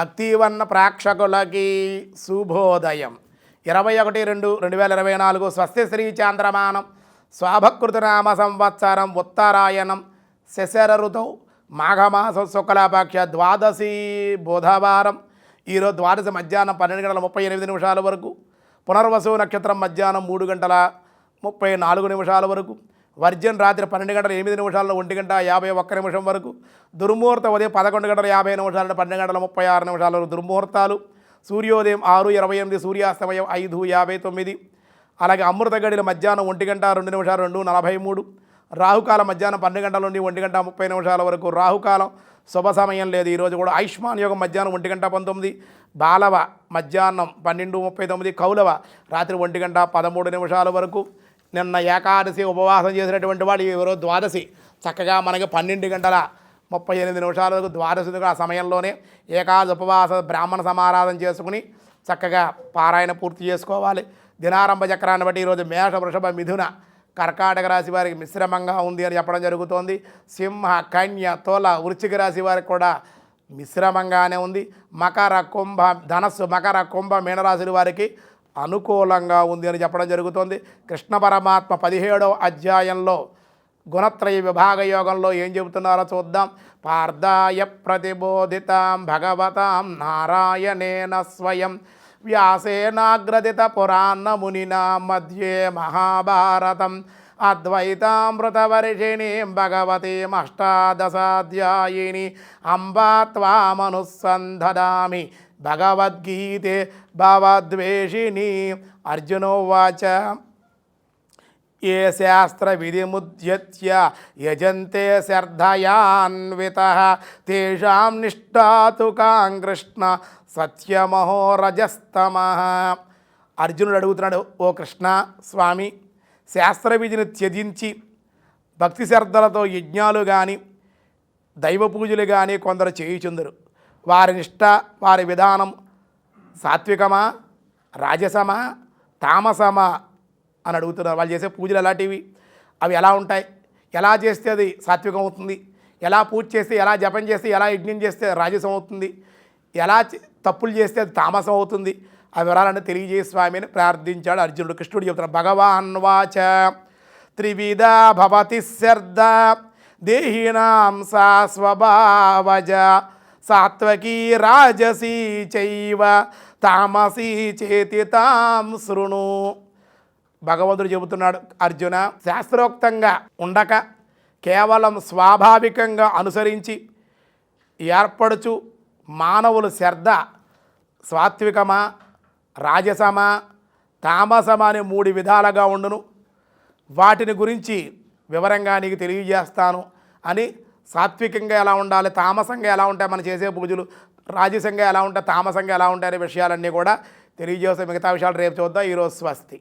భక్తివన్న ప్రేక్షకులకి శుభోదయం. 21/2/2024 స్వస్తి శ్రీ చాంద్రమానం స్వాభకృతనామ సంవత్సరం ఉత్తరాయణం శశర ఋతౌ మాఘమాసం శుక్లపక్ష ద్వాదశి బుధవారం. ఈరోజు ద్వాదశి మధ్యాహ్నం 12:38 వరకు, పునర్వసు నక్షత్రం మధ్యాహ్నం 3:34 వరకు, వర్జన్ రాత్రి 12:08 1:51 వరకు, దుర్ముహూర్తం ఉదయం 11:50 12:36 వరకు దుర్ముహూర్తాలు. సూర్యోదయం 6:28, సూర్యాస్తమయం 5:59. అలాగే అమృత గడియలు మధ్యాహ్నం 1:02 2:43, రాహుకాలం మధ్యాహ్నం 12 నుండి 1:30 వరకు రాహుకాలం, శుభ సమయం లేదు. ఈరోజు కూడా ఆయుష్మాన్ యోగం మధ్యాహ్నం 1:19, బాలవ మధ్యాహ్నం 12:39, కౌలవ రాత్రి 1:13 వరకు. నిన్న ఏకాదశి ఉపవాసం చేసినటువంటి వాడు ఈరోజు ద్వాదశి చక్కగా మనకి 12:38 వరకు ద్వాదశి. ఆ సమయంలోనే ఏకాదశి ఉపవాస బ్రాహ్మణ సమారాధన చేసుకుని చక్కగా పారాయణ పూర్తి చేసుకోవాలి. దినారంభ చక్రాన్ని బట్టి ఈరోజు మేష, వృషభ, మిథున, కర్కాటక రాశి వారికి మిశ్రమంగా ఉంది అని చెప్పడం జరుగుతోంది. సింహ, కన్య, తుల, వృశ్చిక రాశి వారికి కూడా మిశ్రమంగానే ఉంది. మకర, కుంభ, ధనస్సు, మకర, కుంభ, మీనరాశుల వారికి అనుకూలంగా ఉంది అని చెప్పడం జరుగుతోంది. కృష్ణ పరమాత్మ 17వ అధ్యాయంలో గుణత్రయ విభాగ యోగంలో ఏం చెబుతున్నారో చూద్దాం. పార్థాయ ప్రతిబోధితాం భగవతాం నారాయణేన స్వయం వ్యాసేనాగ్రదిత పురాణ మునినా మధ్యే మహాభారతం అద్వైతామృతవర్షిణీం భగవతీం అష్టాదశాధ్యాయిని అంబా త్వామనుసంధదామి భగవద్గీతే భవద్వేషిణి. అర్జునోవాచ ఏ శాస్త్ర విధిముద్యత్య యజంతే శ్రద్ధయాన్వితః తేషాం నిష్ఠాతు కాం కృష్ణ సత్యమహోరజస్తమః. అర్జునుడు అడుగుతున్నాడు, ఓ కృష్ణ స్వామి, శాస్త్ర విధిని త్యజించి భక్తి శ్రద్ధలతో యజ్ఞాలు కానీ దైవ పూజలు కానీ కొందరు చేయుచుందరు. వారి నిష్ఠ, వారి విధానం సాత్వికమా, రాజసమా, తామసమా అని అడుగుతున్నారు. వాళ్ళు చేసే పూజలు ఎలాంటివి, అవి ఎలా ఉంటాయి, ఎలా చేస్తే అది సాత్వికం అవుతుంది, ఎలా పూజ చేస్తే, ఎలా జపం చేస్తే, ఎలా యజ్ఞం చేస్తే రాజసం అవుతుంది, ఎలా తప్పులు చేస్తే అది తామసం అవుతుంది, ఆ వివరాలను తెలియజేయ స్వామి అని ప్రార్థించాడు అర్జునుడు. కృష్ణుడు చెబుతున్నాడు, భగవాన్ వాచ త్రివిధ భవతి శ్రద్ధ దేహినాం సా స్వభావజ సాత్వకీ రాజసీ చైవ తామసీ చేతి తాం శృణు. భగవంతుడు చెబుతున్నాడు, అర్జున, శాస్త్రోక్తంగా ఉండక కేవలం స్వాభావికంగా అనుసరించి ఏర్పడుచు మానవులు శ్రద్ధ సాత్వికమా, రాజసమా, తామసమా అనే 3 విధాలుగా ఉండును. వాటిని గురించి వివరంగా నీకు తెలియజేస్తాను అని. సాత్వికంగా ఎలా ఉండాలి, తామసంగా ఎలా ఉంటాయి మనం చేసే పూజలు, రాజసంగా ఎలా ఉంటాయి, తామసంగా ఎలా ఉంటాయనే విషయాలన్నీ కూడా తెలియజేస్తే మిగతా విషయాలు రేపు చూద్దాం. ఈరోజు స్వస్తి.